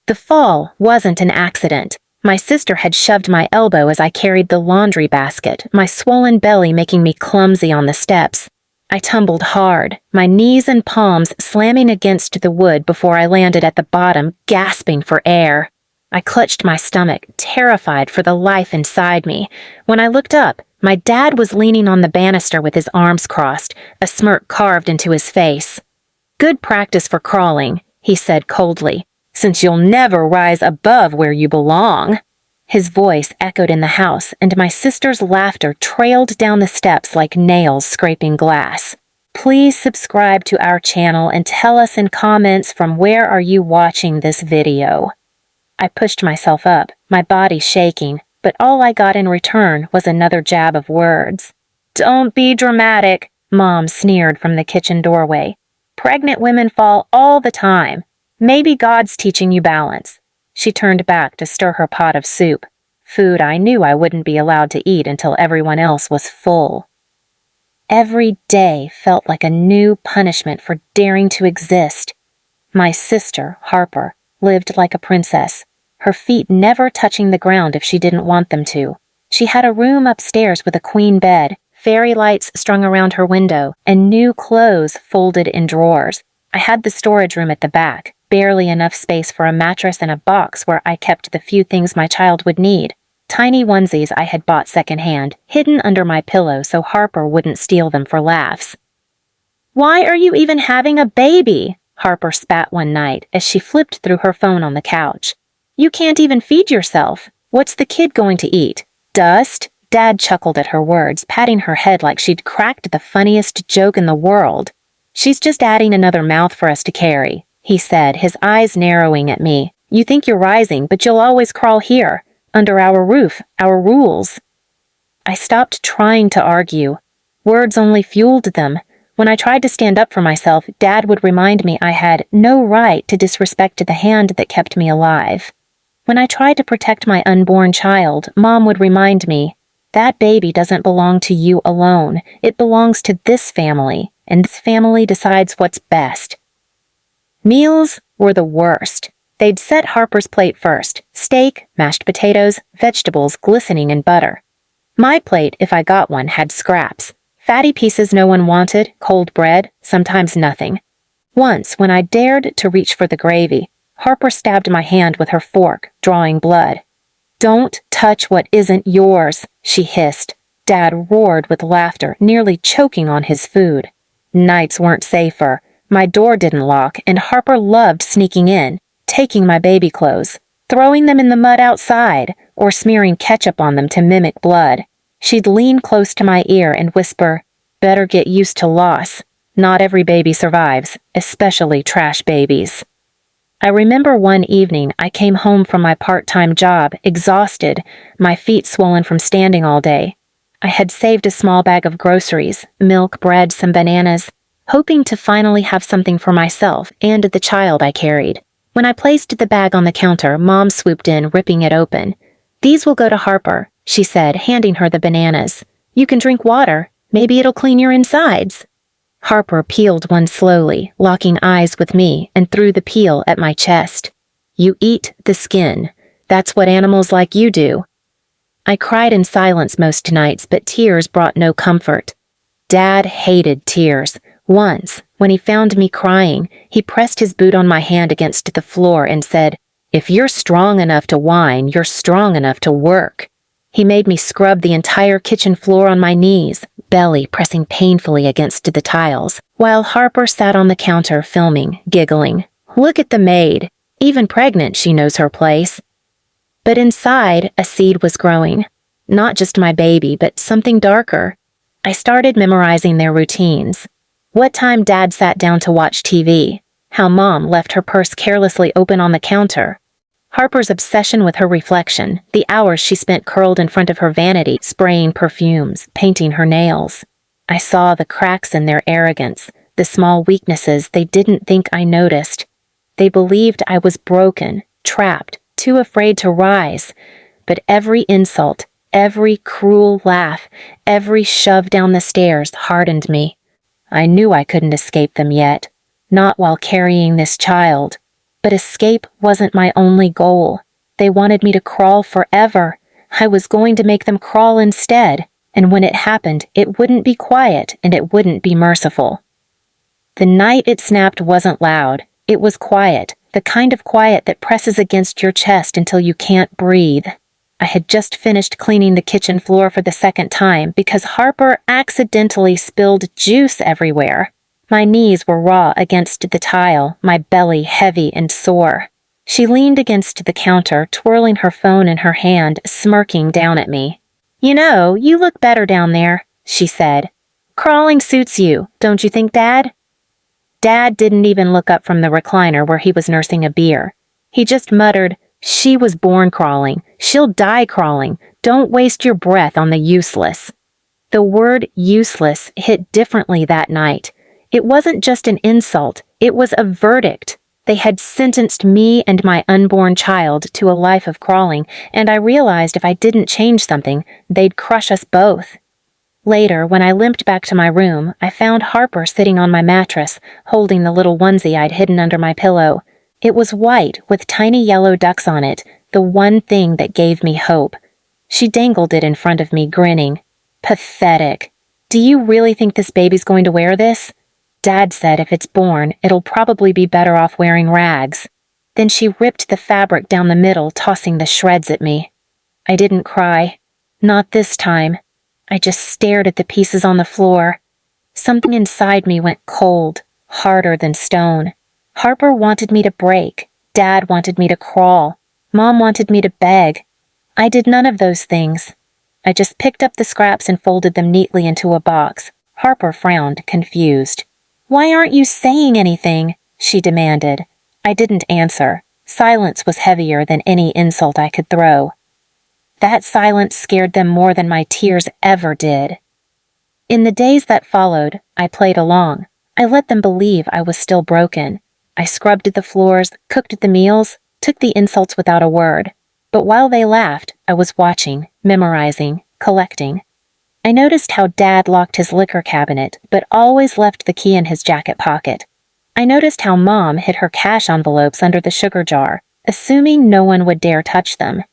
The fall wasn't an accident. My sister had shoved my elbow as I carried the laundry basket, my swollen belly making me clumsy on the steps. I tumbled hard, my knees and palms slamming against the wood before I landed at the bottom, gasping for air. I clutched my stomach, terrified for the life inside me. When I looked up, my dad was leaning on the banister with his arms crossed, a smirk carved into his face. "Good practice for crawling," he said coldly, "since you'll never rise above where you belong." His voice echoed in the house, and my sister's laughter trailed down the steps like nails scraping glass. Please subscribe to our channel and tell us in comments from where are you watching this video. I pushed myself up, my body shaking, but all I got in return was another jab of words. "Don't be dramatic," Mom sneered from the kitchen doorway. "Pregnant women fall all the time. Maybe God's teaching you balance." She turned back to stir her pot of soup, food I knew I wouldn't be allowed to eat until everyone else was full. Every day felt like a new punishment for daring to exist. My sister, Harper, lived like a princess, her feet never touching the ground if she didn't want them to. She had a room upstairs with a queen bed, fairy lights strung around her window, and new clothes folded in drawers. I had the storage room at the back, barely enough space for a mattress and a box where I kept the few things my child would need. Tiny onesies I had bought secondhand, hidden under my pillow so Harper wouldn't steal them for laughs. "Why are you even having a baby?" Harper spat one night as she flipped through her phone on the couch. "You can't even feed yourself. What's the kid going to eat? Dust?" Dad chuckled at her words, patting her head like she'd cracked the funniest joke in the world. "She's just adding another mouth for us to carry," he said, his eyes narrowing at me. "You think you're rising, but you'll always crawl here, under our roof, our rules." I stopped trying to argue. Words only fueled them. When I tried to stand up for myself, Dad would remind me I had no right to disrespect the hand that kept me alive. When I tried to protect my unborn child, Mom would remind me, "That baby doesn't belong to you alone. It belongs to this family, and this family decides what's best." Meals were the worst. They'd set Harper's plate first: steak, mashed potatoes, vegetables glistening in butter. My plate, if I got one, had scraps. Fatty pieces no one wanted, cold bread, sometimes nothing. Once, when I dared to reach for the gravy, Harper stabbed my hand with her fork, drawing blood. "Don't touch what isn't yours," she hissed. Dad roared with laughter, nearly choking on his food. Nights weren't safer. My door didn't lock, and Harper loved sneaking in, taking my baby clothes, throwing them in the mud outside, or smearing ketchup on them to mimic blood. She'd lean close to my ear and whisper, "Better get used to loss. Not every baby survives, especially trash babies." I remember one evening I came home from my part-time job, exhausted, my feet swollen from standing all day. I had saved a small bag of groceries, milk, bread, some bananas, hoping to finally have something for myself and the child I carried. When I placed the bag on the counter, Mom swooped in, ripping it open. "These will go to Harper," she said, handing her the bananas. "You can drink water. Maybe it'll clean your insides." Harper peeled one slowly, locking eyes with me, and threw the peel at my chest. "You eat the skin. That's what animals like you do." I cried in silence most nights, but tears brought no comfort. Dad hated tears. Once, when he found me crying, he pressed his boot on my hand against the floor and said, "If you're strong enough to whine, you're strong enough to work." He made me scrub the entire kitchen floor on my knees, belly pressing painfully against the tiles, while Harper sat on the counter filming, giggling. "Look at the maid. Even pregnant, she knows her place." But inside, a seed was growing. Not just my baby, but something darker. I started memorizing their routines. What time Dad sat down to watch TV. How Mom left her purse carelessly open on the counter. Harper's obsession with her reflection, the hours she spent curled in front of her vanity, spraying perfumes, painting her nails. I saw the cracks in their arrogance, the small weaknesses they didn't think I noticed. They believed I was broken, trapped, too afraid to rise. But every insult, every cruel laugh, every shove down the stairs hardened me. I knew I couldn't escape them yet, not while carrying this child. But escape wasn't my only goal. They wanted me to crawl forever. I was going to make them crawl instead, and when it happened, it wouldn't be quiet and it wouldn't be merciful. The night it snapped wasn't loud. It was quiet, the kind of quiet that presses against your chest until you can't breathe. I had just finished cleaning the kitchen floor for the second time because Harper accidentally spilled juice everywhere. My knees were raw against the tile, my belly heavy and sore. She leaned against the counter, twirling her phone in her hand, smirking down at me. "You know, you look better down there," she said. "Crawling suits you, don't you think, Dad?" Dad didn't even look up from the recliner where he was nursing a beer. He just muttered, "She was born crawling. She'll die crawling. Don't waste your breath on the useless." The word useless hit differently that night. It wasn't just an insult, it was a verdict. They had sentenced me and my unborn child to a life of crawling, and I realized if I didn't change something, they'd crush us both. Later, when I limped back to my room, I found Harper sitting on my mattress, holding the little onesie I'd hidden under my pillow. It was white, with tiny yellow ducks on it, the one thing that gave me hope. She dangled it in front of me, grinning. Pathetic. "Do you really think this baby's going to wear this?" Dad said if it's born, it'll probably be better off wearing rags. Then she ripped the fabric down the middle, tossing the shreds at me. I didn't cry. Not this time. I just stared at the pieces on the floor. Something inside me went cold, harder than stone. Harper wanted me to break. Dad wanted me to crawl. Mom wanted me to beg. I did none of those things. I just picked up the scraps and folded them neatly into a box. Harper frowned, confused. "Why aren't you saying anything?" she demanded. I didn't answer. Silence was heavier than any insult I could throw. That silence scared them more than my tears ever did. In the days that followed, I played along. I let them believe I was still broken. I scrubbed the floors, cooked the meals, took the insults without a word. But while they laughed, I was watching, memorizing, collecting. I noticed how Dad locked his liquor cabinet, but always left the key in his jacket pocket. I noticed how Mom hid her cash envelopes under the sugar jar, assuming no one would dare touch them.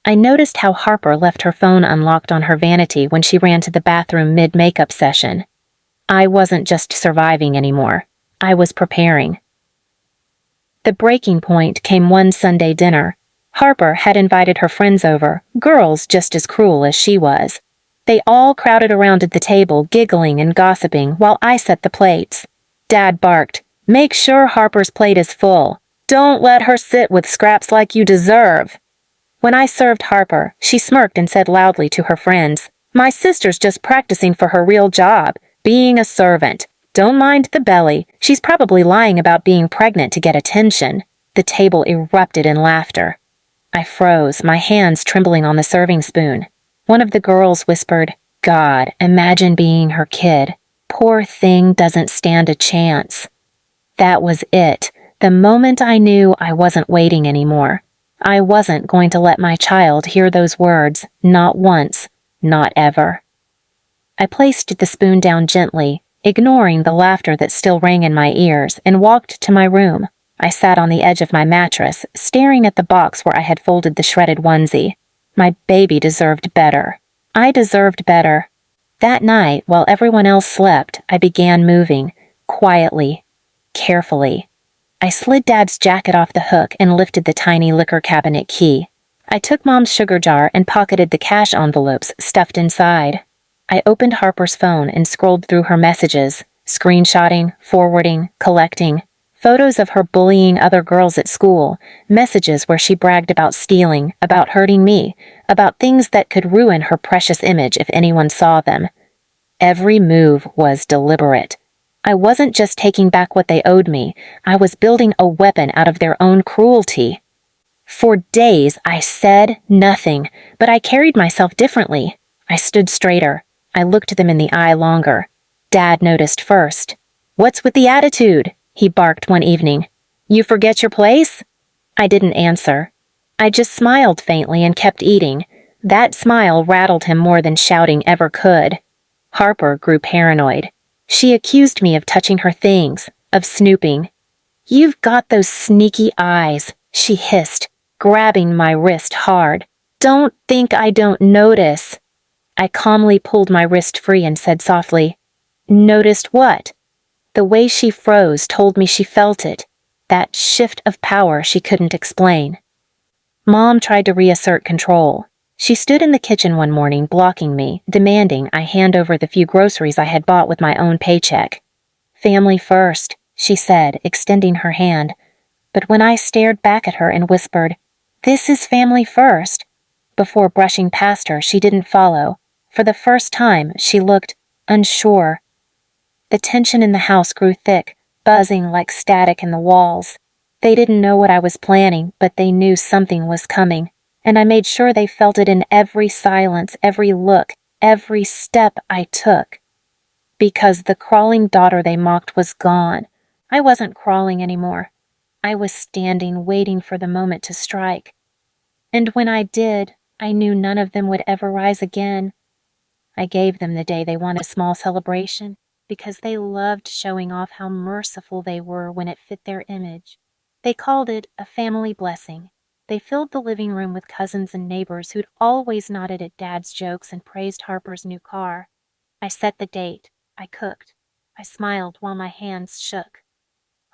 I noticed how Harper left her phone unlocked on her vanity when she ran to the bathroom mid-makeup session. I wasn't just surviving anymore. I was preparing. The breaking point came one Sunday dinner. Harper had invited her friends over, girls just as cruel as she was. They all crowded around at the table, giggling and gossiping, while I set the plates. Dad barked, "Make sure Harper's plate is full. Don't let her sit with scraps like you deserve." When I served Harper, she smirked and said loudly to her friends, "My sister's just practicing for her real job, being a servant. Don't mind the belly. She's probably lying about being pregnant to get attention." The table erupted in laughter. I froze, my hands trembling on the serving spoon. One of the girls whispered, "God, imagine being her kid. Poor thing doesn't stand a chance." That was it. The moment I knew I wasn't waiting anymore. I wasn't going to let my child hear those words, not once, not ever. I placed the spoon down gently, ignoring the laughter that still rang in my ears, and walked to my room. I sat on the edge of my mattress, staring at the box where I had folded the shredded onesie. My baby deserved better. I deserved better. That night, while everyone else slept, I began moving, quietly, carefully. I slid Dad's jacket off the hook and lifted the tiny liquor cabinet key. I took Mom's sugar jar and pocketed the cash envelopes stuffed inside. I opened Harper's phone and scrolled through her messages, screenshotting, forwarding, collecting. Photos of her bullying other girls at school, messages where she bragged about stealing, about hurting me, about things that could ruin her precious image if anyone saw them. Every move was deliberate. I wasn't just taking back what they owed me, I was building a weapon out of their own cruelty. For days I said nothing, but I carried myself differently. I stood straighter. I looked them in the eye longer. Dad noticed first. "What's with the attitude?" he barked one evening. "You forget your place?" I didn't answer. I just smiled faintly and kept eating. That smile rattled him more than shouting ever could. Harper grew paranoid. She accused me of touching her things, of snooping. "You've got those sneaky eyes," she hissed, grabbing my wrist hard. "Don't think I don't notice." I calmly pulled my wrist free and said softly, "Noticed what?" The way she froze told me she felt it, that shift of power she couldn't explain. Mom tried to reassert control. She stood in the kitchen one morning, blocking me, demanding I hand over the few groceries I had bought with my own paycheck. "Family first," she said, extending her hand. But when I stared back at her and whispered, "This is family first," before brushing past her, she didn't follow. For the first time, she looked unsure. The tension in the house grew thick, buzzing like static in the walls. They didn't know what I was planning, but they knew something was coming, and I made sure they felt it in every silence, every look, every step I took. Because the crawling daughter they mocked was gone. I wasn't crawling anymore. I was standing, waiting for the moment to strike. And when I did, I knew none of them would ever rise again. I gave them the day they wanted a small celebration, because they loved showing off how merciful they were when it fit their image. They called it a family blessing. They filled the living room with cousins and neighbors who'd always nodded at Dad's jokes and praised Harper's new car. I set the date. I cooked. I smiled while my hands shook.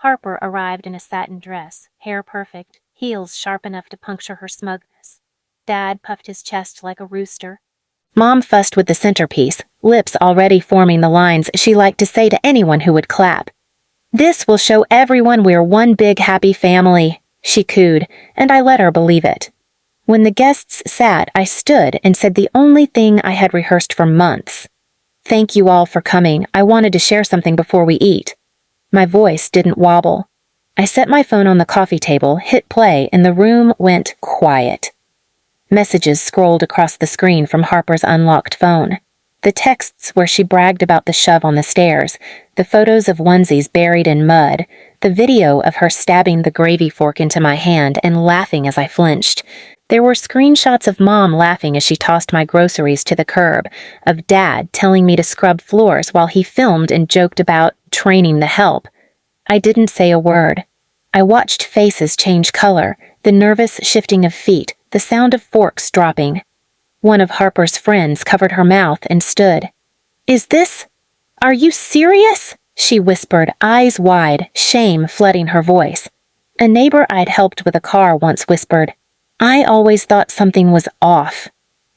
Harper arrived in a satin dress, hair perfect, heels sharp enough to puncture her smugness. Dad puffed his chest like a rooster. Mom fussed with the centerpiece, lips already forming the lines she liked to say to anyone who would clap. "This will show everyone we're one big happy family," she cooed, and I let her believe it. When the guests sat, I stood and said the only thing I had rehearsed for months. "Thank you all for coming. I wanted to share something before we eat." My voice didn't wobble. I set my phone on the coffee table, hit play, and the room went quiet. Messages scrolled across the screen from Harper's unlocked phone. The texts where she bragged about the shove on the stairs, the photos of onesies buried in mud, the video of her stabbing the gravy fork into my hand and laughing as I flinched. There were screenshots of Mom laughing as she tossed my groceries to the curb, of Dad telling me to scrub floors while he filmed and joked about training the help. I didn't say a word. I watched faces change color, the nervous shifting of feet, the sound of forks dropping. One of Harper's friends covered her mouth and stood. Are you serious?" she whispered, eyes wide, shame flooding her voice. A neighbor I'd helped with a car once whispered, "I always thought something was off."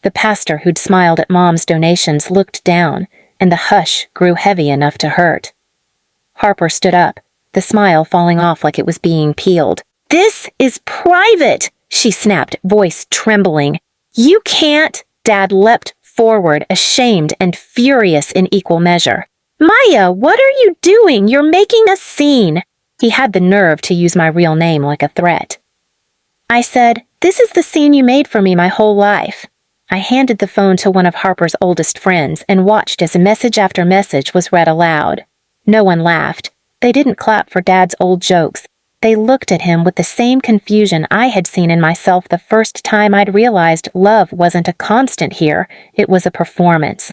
The pastor who'd smiled at Mom's donations looked down, and the hush grew heavy enough to hurt. Harper stood up, the smile falling off like it was being peeled. "This is private," she snapped, voice trembling. "You can't." Dad leapt forward, ashamed and furious in equal measure. "Maya, what are you doing? You're making a scene." He had the nerve to use my real name like a threat. I said, "This is the scene you made for me my whole life." I handed the phone to one of Harper's oldest friends and watched as message after message was read aloud. No one laughed. They didn't clap for Dad's old jokes. They looked at him with the same confusion I had seen in myself the first time I'd realized love wasn't a constant here, it was a performance.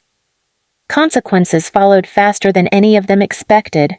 Consequences followed faster than any of them expected.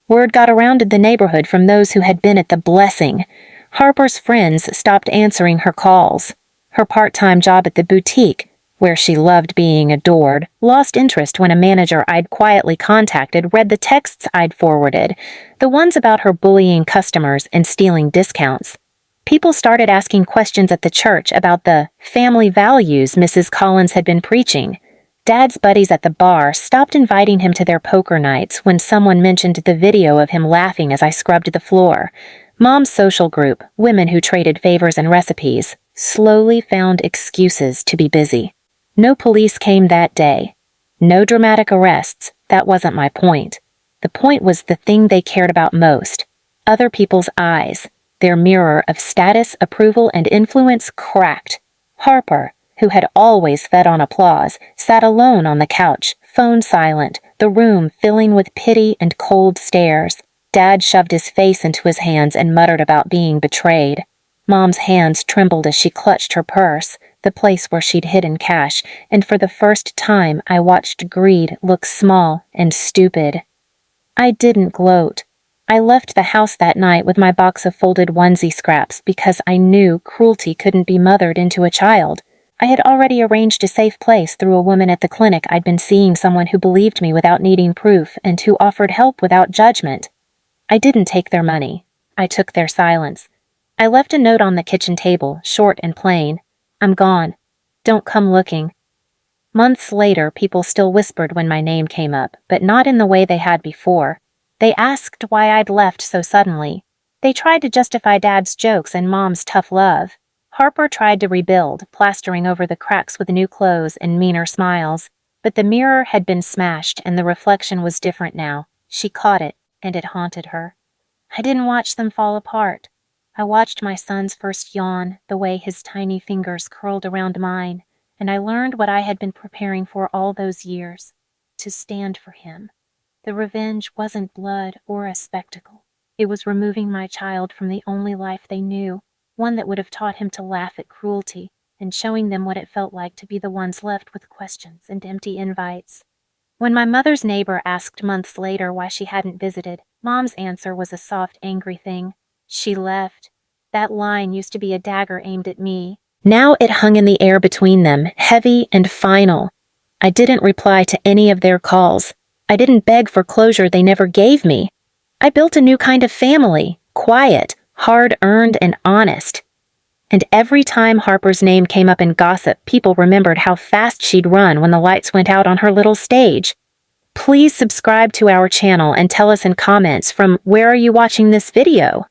Word got around in the neighborhood from those who had been at the blessing. Harper's friends stopped answering her calls. Her part-time job at the boutique, where she loved being adored, lost interest when a manager I'd quietly contacted read the texts I'd forwarded, the ones about her bullying customers and stealing discounts. People started asking questions at the church about the family values Mrs. Collins had been preaching. Dad's buddies at the bar stopped inviting him to their poker nights when someone mentioned the video of him laughing as I scrubbed the floor. Mom's social group, women who traded favors and recipes, slowly found excuses to be busy. No police came that day. No dramatic arrests. That wasn't my point. The point was the thing they cared about most. Other people's eyes. Their mirror of status, approval, and influence cracked. Harper, who had always fed on applause, sat alone on the couch, phone silent, the room filling with pity and cold stares. Dad shoved his face into his hands and muttered about being betrayed. Mom's hands trembled as she clutched her purse, the place where she'd hidden cash, and for the first time I watched greed look small and stupid. I didn't gloat. I left the house that night with my box of folded onesie scraps because I knew cruelty couldn't be mothered into a child. I had already arranged a safe place through a woman at the clinic. I'd been seeing someone who believed me without needing proof and who offered help without judgment. I didn't take their money. I took their silence. I left a note on the kitchen table, short and plain. I'm gone. Don't come looking. Months later, people still whispered when my name came up, but not in the way they had before. They asked why I'd left so suddenly. They tried to justify Dad's jokes and Mom's tough love. Harper tried to rebuild, plastering over the cracks with new clothes and meaner smiles. But the mirror had been smashed and the reflection was different now. She caught it, and it haunted her. I didn't watch them fall apart. I watched my son's first yawn, the way his tiny fingers curled around mine, and I learned what I had been preparing for all those years, to stand for him. The revenge wasn't blood or a spectacle. It was removing my child from the only life they knew, one that would have taught him to laugh at cruelty, and showing them what it felt like to be the ones left with questions and empty invites. When my mother's neighbor asked months later why she hadn't visited, Mom's answer was a soft, angry thing. She left. That line used to be a dagger aimed at me. Now it hung in the air between them, heavy and final. I didn't reply to any of their calls. I didn't beg for closure they never gave me. I built a new kind of family, quiet, hard-earned, and honest. And every time Harper's name came up in gossip, people remembered how fast she'd run when the lights went out on her little stage. Please subscribe to our channel and tell us in comments from where are you watching this video?